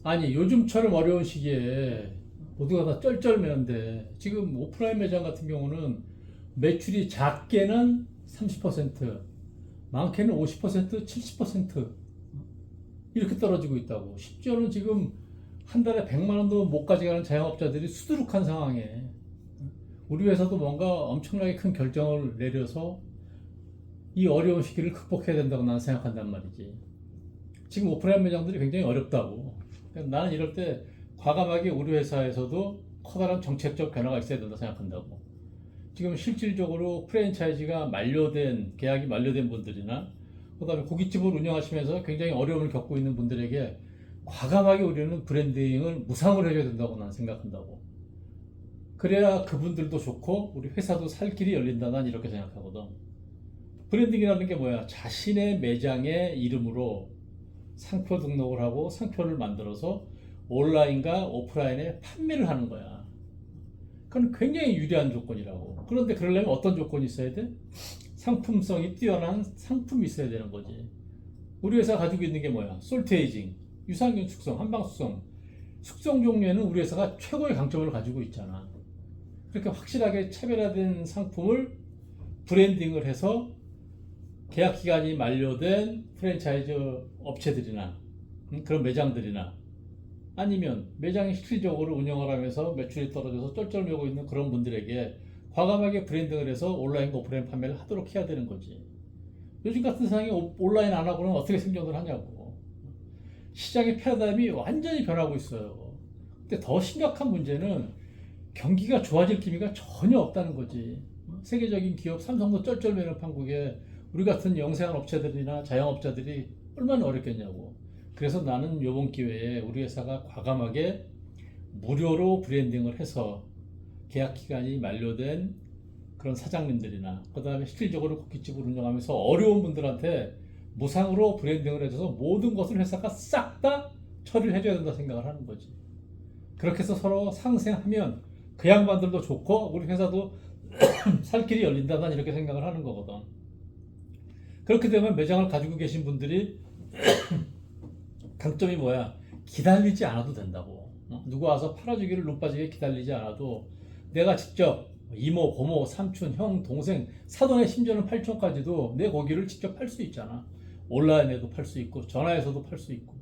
아니 요즘처럼 어려운 시기에 모두가 다 쩔쩔매는데 지금 오프라인 매장 같은 경우는 매출이 작게는 30%, 많게는 50%, 70% 이렇게 떨어지고 있다고. 심지어는 지금 한 달에 100만 원도 못 가져가는 자영업자들이 수두룩한 상황에 우리 회사도 뭔가 엄청나게 큰 결정을 내려서 이 어려운 시기를 극복해야 된다고 나는 생각한단 말이지. 지금 오프라인 매장들이 굉장히 어렵다고. 그러니까 나는 이럴 때 과감하게 우리 회사에서도 커다란 정책적 변화가 있어야 된다 생각한다고. 지금 실질적으로 프랜차이즈가 만료된, 계약이 만료된 분들이나 그다음에 고깃집을 운영하시면서 굉장히 어려움을 겪고 있는 분들에게 과감하게 우리는 브랜딩을 무상으로 해줘야 된다고 나는 생각한다고. 그래야 그분들도 좋고 우리 회사도 살 길이 열린다, 난 이렇게 생각하거든. 브랜딩이라는 게 뭐야? 자신의 매장의 이름으로 상표 등록을 하고 상표를 만들어서 온라인과 오프라인에 판매를 하는 거야. 그건 굉장히 유리한 조건이라고. 그런데 그러려면 어떤 조건이 있어야 돼? 상품성이 뛰어난 상품이 있어야 되는 거지. 우리 회사 가지고 있는 게 뭐야? 솔트에이징, 유산균 숙성, 한방 숙성. 숙성 종류에는 우리 회사가 최고의 강점을 가지고 있잖아. 그렇게 확실하게 차별화된 상품을 브랜딩을 해서 계약 기간이 만료된 프랜차이즈 업체들이나 그런 매장들이나 아니면 매장이 실질적으로 운영을 하면서 매출이 떨어져서 쩔쩔매고 있는 그런 분들에게 과감하게 브랜딩을 해서 온라인 오프라인 판매를 하도록 해야 되는 거지. 요즘 같은 상황에 온라인 안 하고는 어떻게 생존을 하냐고. 시장의 패러다임이 완전히 변하고 있어요. 근데 더 심각한 문제는 경기가 좋아질 기미가 전혀 없다는 거지. 세계적인 기업 삼성도 쩔쩔매는 판국에 우리 같은 영세한 업체들이나 자영업자들이 얼마나 어렵겠냐고. 그래서 나는 이번 기회에 우리 회사가 과감하게 무료로 브랜딩을 해서 계약 기간이 만료된 그런 사장님들이나 그 다음에 실질적으로 고깃집을 운영하면서 어려운 분들한테 무상으로 브랜딩을 해줘서 모든 것을 회사가 싹 다 처리를 해줘야 된다 생각을 하는 거지. 그렇게 해서 서로 상생하면 그 양반들도 좋고 우리 회사도 살 길이 열린다, 난 이렇게 생각을 하는 거거든. 그렇게 되면 매장을 가지고 계신 분들이 강점이 뭐야? 기다리지 않아도 된다고. 누구 와서 팔아주기를 눈 빠지게 기다리지 않아도 내가 직접 이모, 고모, 삼촌, 형, 동생, 사돈의 심지어는 팔촌까지도 내 고기를 직접 팔 수 있잖아. 온라인에도 팔 수 있고 전화해서도 팔 수 있고.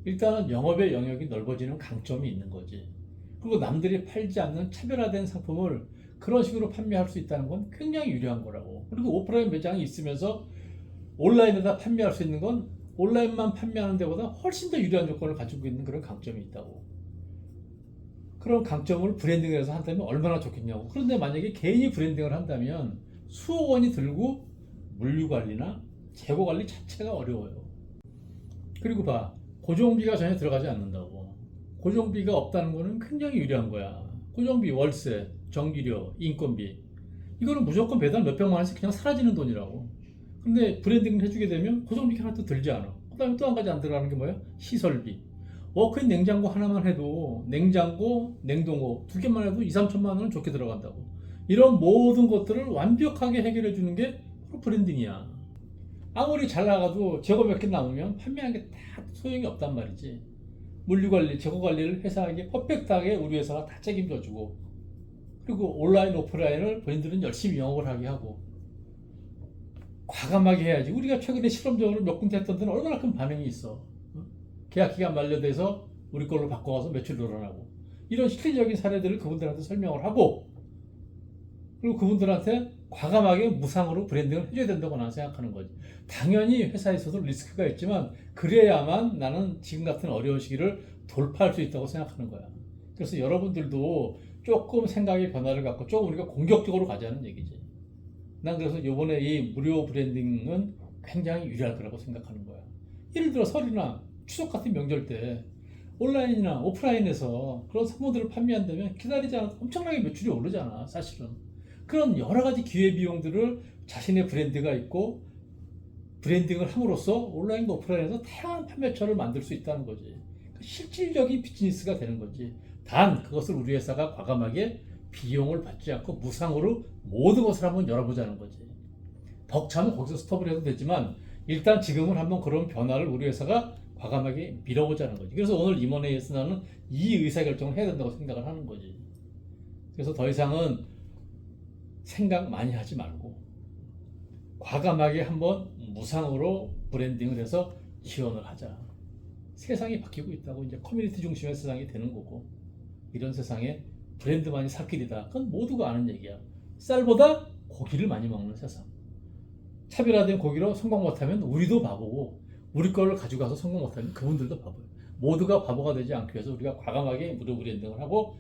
일단은 영업의 영역이 넓어지는 강점이 있는 거지. 그리고 남들이 팔지 않는 차별화된 상품을 그런 식으로 판매할 수 있다는 건 굉장히 유리한 거라고. 그리고 오프라인 매장이 있으면서 온라인에다 판매할 수 있는 건 온라인만 판매하는 데보다 훨씬 더 유리한 조건을 가지고 있는 그런 강점이 있다고. 그런 강점을 브랜딩해서 한다면 얼마나 좋겠냐고. 그런데 만약에 개인이 브랜딩을 한다면 수억 원이 들고 물류 관리나 재고 관리 자체가 어려워요. 그리고 봐, 고정비가 전혀 들어가지 않는다고. 고정비가 없다는 거는 굉장히 유리한 거야. 고정비, 월세, 전기료, 인건비, 이거는 무조건 배달 몇백만 원씩 그냥 사라지는 돈이라고. 근데 브랜딩을 해주게 되면 고정비 하나도 들지 않아. 그 다음에 또 한 가지 안 들어가는 게 뭐야? 시설비. 워크인 냉장고 하나만 해도 냉장고, 냉동고 두 개만 해도 2, 3천만 원은 좋게 들어간다고. 이런 모든 것들을 완벽하게 해결해 주는 게 바로 브랜딩이야. 아무리 잘 나가도 재고 몇 개 남으면 판매하는 게 다 소용이 없단 말이지. 물류관리, 재고관리를 회사에게 퍼펙트하게 우리 회사가 다 책임져주고, 그리고 온라인, 오프라인을 본인들은 열심히 영업을 하게 하고 과감하게 해야지. 우리가 최근에 실험적으로 몇 군데 했던 데는 얼마나 큰 반응이 있어. 계약 기간 만료돼서 우리 걸로 바꿔가서 매출 늘어나고, 이런 실질적인 사례들을 그분들한테 설명을 하고, 그리고 그분들한테 과감하게 무상으로 브랜딩을 해줘야 된다고 나는 생각하는 거지. 당연히 회사에서도 리스크가 있지만 그래야만 나는 지금 같은 어려운 시기를 돌파할 수 있다고 생각하는 거야. 그래서 여러분들도 조금 생각의 변화를 갖고 조금 우리가 공격적으로 가자는 얘기지. 난 그래서 이번에 이 무료 브랜딩은 굉장히 유리할 거라고 생각하는 거야. 예를 들어 설이나 추석 같은 명절 때 온라인이나 오프라인에서 그런 상품들을 판매한다면 기다리지 않아도 엄청나게 매출이 오르잖아, 사실은. 그런 여러 가지 기회 비용들을 자신의 브랜드가 있고 브랜딩을 함으로써 온라인과 오프라인에서 다양한 판매처를 만들 수 있다는 거지. 실질적인 비즈니스가 되는 거지. 단 그것을 우리 회사가 과감하게 비용을 받지 않고 무상으로 모든 것을 한번 열어보자는 거지. 벅차면 거기서 스톱을 해도 되지만 일단 지금은 한번 그런 변화를 우리 회사가 과감하게 밀어보자는 거지. 그래서 오늘 임원회의에서 나는 이 의사결정을 해야 된다고 생각을 하는 거지. 그래서 더 이상은 생각 많이 하지 말고 과감하게 한번 무상으로 브랜딩을 해서 지원을 하자. 세상이 바뀌고 있다고. 이제 커뮤니티 중심의 세상이 되는 거고, 이런 세상에 브랜드만이 살 길이다. 그건 모두가 아는 얘기야. 쌀보다 고기를 많이 먹는 세상. 차별화된 고기로 성공 못하면 우리도 바보고, 우리 거를 가지고 가서 성공 못하면 그분들도 바보예요. 모두가 바보가 되지 않기 위해서 우리가 과감하게 무료 브랜딩을 하고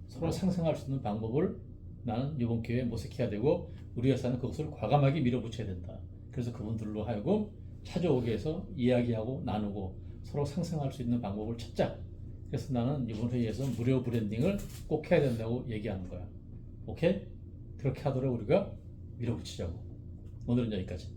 서로 상생할 수 있는 방법을 나는 이번 기회에 모색해야 되고, 우리 회사는 그것을 과감하게 밀어붙여야 된다. 그래서 그분들로 하여금 찾아오게 해서 이야기하고 나누고 서로 상생할 수 있는 방법을 찾자. 그래서 나는 이번 회의에서 무료 브랜딩을 꼭 해야 된다고 얘기하는 거야. 오케이? 그렇게 하도록 우리가 밀어붙이자고. 오늘은 여기까지.